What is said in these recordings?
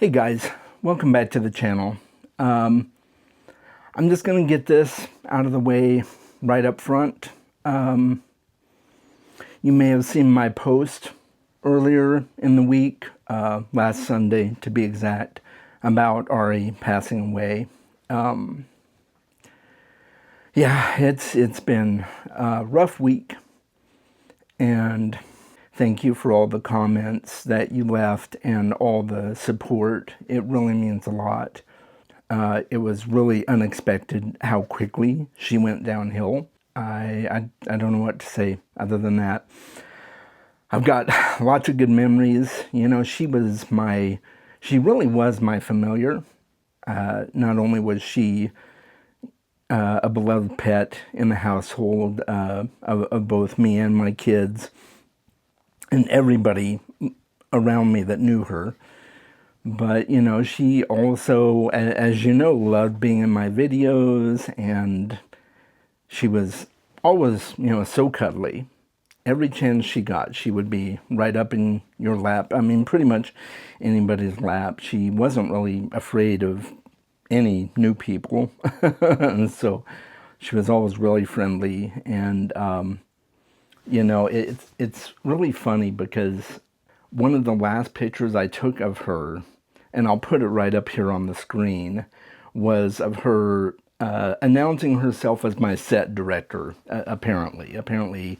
Hey guys, welcome back to the channel. I'm just going to get this out of the way right up front. You may have seen my post earlier in the week, last Sunday to be exact, about Ari passing away. Yeah, it's been a rough week, and thank you for all the comments that you left and all the support. It really means a lot. It was really unexpected how quickly she went downhill. I don't know what to say other than that. I've got lots of good memories. You know, she really was my familiar. Not only was she a beloved pet in the household of both me and my kids, and everybody around me that knew her. But, you know, she also, as you know, loved being in my videos, and she was always, you know, so cuddly. Every chance she got, she would be right up in your lap. I mean, pretty much anybody's lap. She wasn't really afraid of any new people. And so she was always really friendly. And, you know, it's really funny because one of the last pictures I took of her, and I'll put it right up here on the screen, was of her announcing herself as my set director, apparently. Apparently,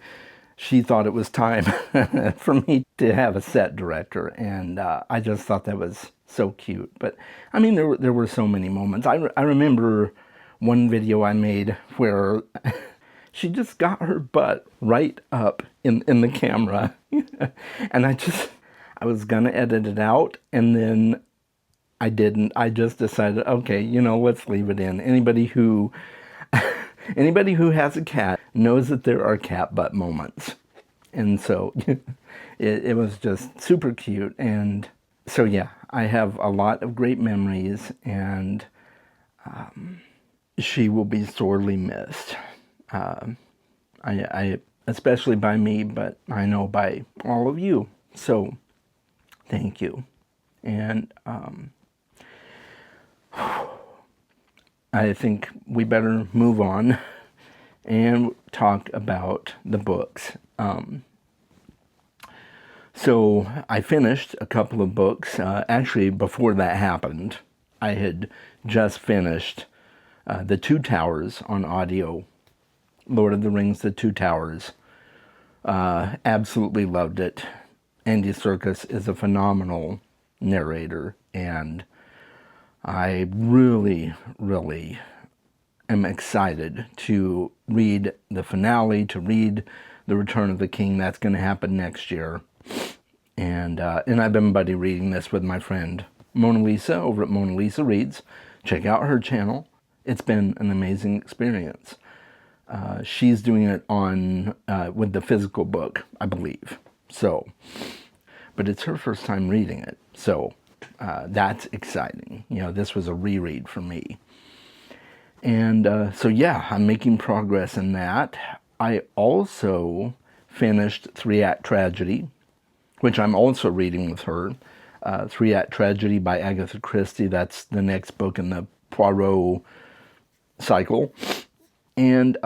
she thought it was time for me to have a set director, and I just thought that was so cute. But, I mean, there were so many moments. I remember one video I made where she just got her butt right up in the camera. And I was going to edit it out, and then I didn't. I just decided, okay, you know, let's leave it in. Anybody who has a cat knows that there are cat butt moments. And so it was just super cute. And so, yeah, I have a lot of great memories, and she will be sorely missed. I especially by me, but I know by all of you. So, thank you. And I think we better move on and talk about the books. So I finished a couple of books. Actually, before that happened, I had just finished The Two Towers on audio. Lord of the Rings, The Two Towers. Absolutely loved it. Andy Serkis is a phenomenal narrator, and I really, really am excited to read the finale, to read The Return of the King. That's going to happen next year. And I've been buddy reading this with my friend Mona Lisa over at Mona Lisa Reads. Check out her channel. It's been an amazing experience. She's doing it on with the physical book, I believe. So, but it's her first time reading it. So that's exciting. You know, this was a reread for me. And so, yeah, I'm making progress in that. I also finished 3-Act Tragedy, which I'm also reading with her. 3-Act Tragedy by Agatha Christie. That's the next book in the Poirot cycle. And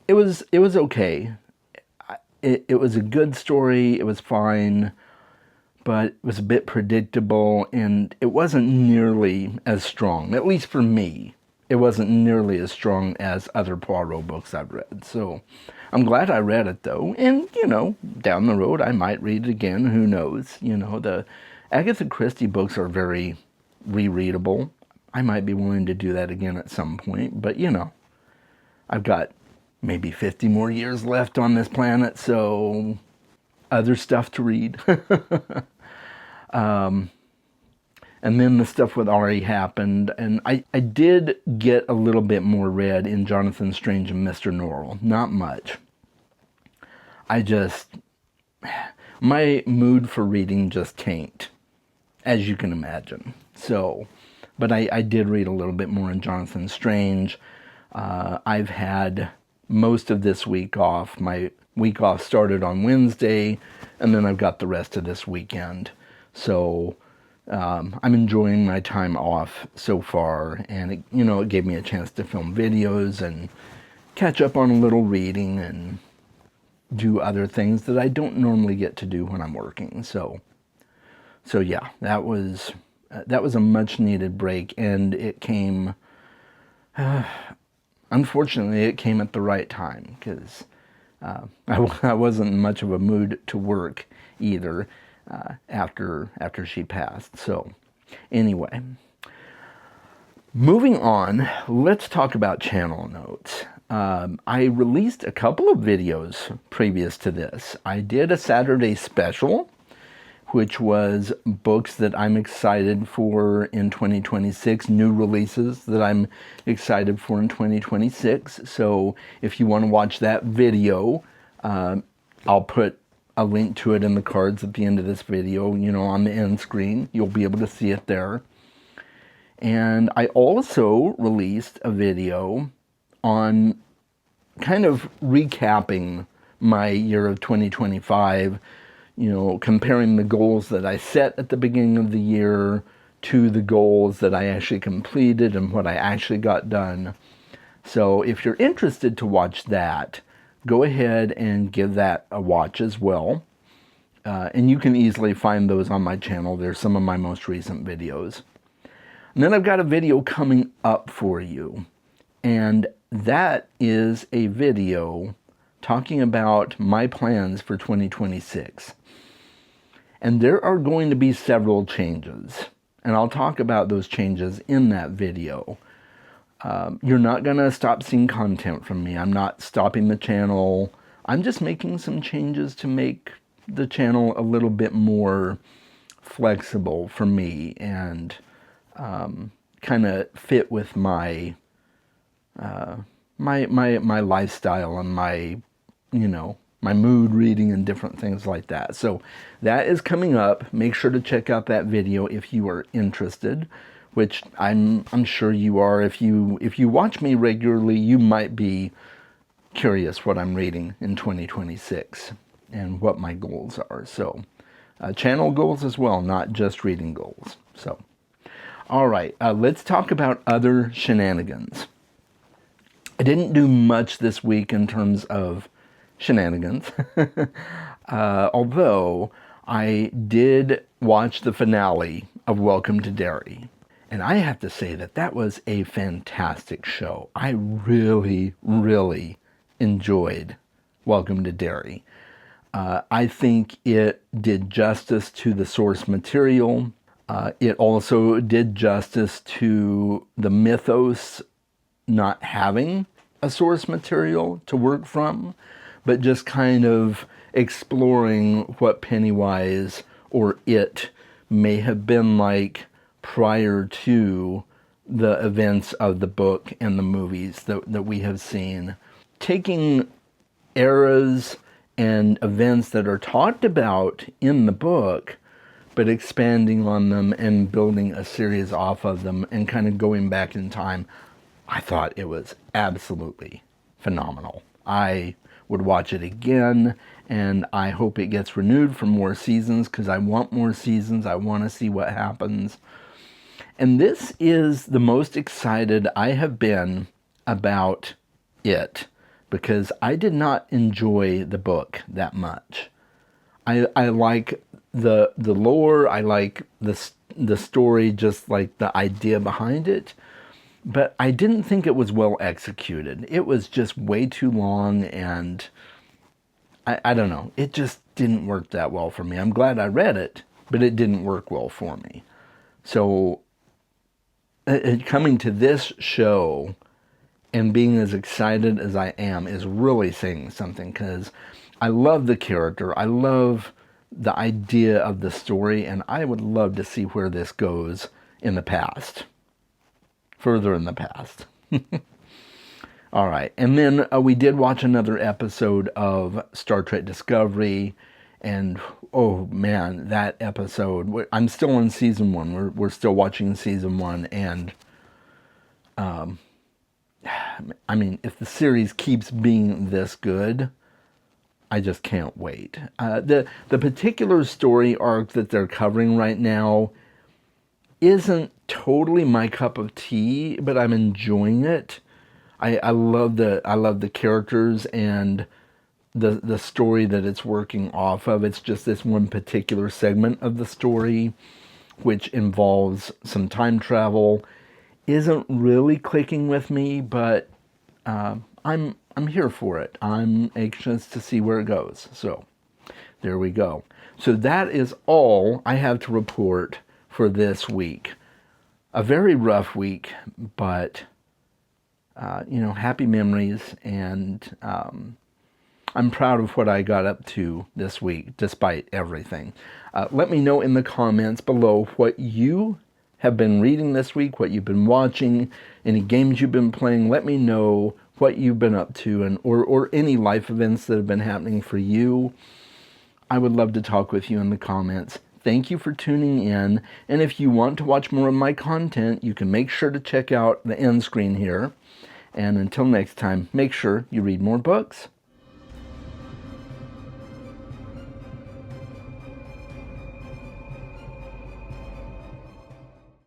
it was okay. It was a good story. It was fine, but it was a bit predictable, and it wasn't nearly as strong. At least for me, it wasn't nearly as strong as other Poirot books I've read. So I'm glad I read it, though. And, you know, down the road, I might read it again. Who knows? You know, the Agatha Christie books are very rereadable. I might be willing to do that again at some point, but, you know, I've got maybe 50 more years left on this planet, so other stuff to read. And then the stuff with Ari happened, and I did get a little bit more read in Jonathan Strange and Mr. Norrell. Not much. My mood for reading just tanked, as you can imagine. So, but I did read a little bit more in Jonathan Strange. I've had most of this week off. My week off started on Wednesday, and then I've got the rest of this weekend. So I'm enjoying my time off so far, and it gave me a chance to film videos and catch up on a little reading and do other things that I don't normally get to do when I'm working. So yeah, that was a much needed break, and it came. Unfortunately, it came at the right time because I wasn't in much of a mood to work either after she passed. So anyway, moving on, let's talk about channel notes. I released a couple of videos previous to this. I did a Saturday special, which was books that I'm excited for in 2026, new releases that I'm excited for in 2026. So if you want to watch that video, I'll put a link to it in the cards at the end of this video, on the end screen. You'll be able to see it there. And I also released a video on kind of recapping my year of 2025, comparing the goals that I set at the beginning of the year to the goals that I actually completed and what I actually got done. So if you're interested to watch that, go ahead and give that a watch as well. And you can easily find those on my channel. They're some of my most recent videos. And then I've got a video coming up for you. And that is a video talking about my plans for 2026. And there are going to be several changes, and I'll talk about those changes in that video. You're not going to stop seeing content from me. I'm not stopping the channel. I'm just making some changes to make the channel a little bit more flexible for me and kind of fit with my my lifestyle and my my mood reading and different things like that. So that is coming up. Make sure to check out that video if you are interested, which I'm sure you are. If you watch me regularly, you might be curious what I'm reading in 2026 and what my goals are. So channel goals as well, not just reading goals. So all right, let's talk about other shenanigans. I didn't do much this week in terms of shenanigans, although I did watch the finale of Welcome to Derry. And I have to say that that was a fantastic show. I really, really enjoyed Welcome to Derry. I think it did justice to the source material. It also did justice to the mythos not having a source material to work from, but just kind of exploring what Pennywise or it may have been like prior to the events of the book and the movies that we have seen. Taking eras and events that are talked about in the book, but expanding on them and building a series off of them and kind of going back in time. I thought it was absolutely phenomenal. I would watch it again, and I hope it gets renewed for more seasons because I want more seasons. I want to see what happens. And this is the most excited I have been about it because I did not enjoy the book that much. I like the lore, I like the story, just like the idea behind it. But I didn't think it was well executed. It was just way too long, and I don't know. It just didn't work that well for me. I'm glad I read it, but it didn't work well for me. So coming to this show and being as excited as I am is really saying something, because I love the character. I love the idea of the story, and I would love to see where this goes in the past. Further in the past. All right. And then we did watch another episode of Star Trek Discovery. And, oh, man, that episode. I'm still in season 1. We're still watching season 1. And, I mean, if the series keeps being this good, I just can't wait. The particular story arc that they're covering right now isn't totally my cup of tea, but I'm enjoying it. I love the characters and the story that it's working off of. It's just this one particular segment of the story, which involves some time travel, isn't really clicking with me, but I'm here for it. I'm anxious to see where it goes. So there we go. So that is all I have to report for this week. A very rough week, but happy memories, and I'm proud of what I got up to this week, despite everything. Let me know in the comments below what you have been reading this week, what you've been watching, any games you've been playing. Let me know what you've been up to, and or any life events that have been happening for you. I would love to talk with you in the comments. Thank you for tuning in, and if you want to watch more of my content, you can make sure to check out the end screen here. And until next time, make sure you read more books.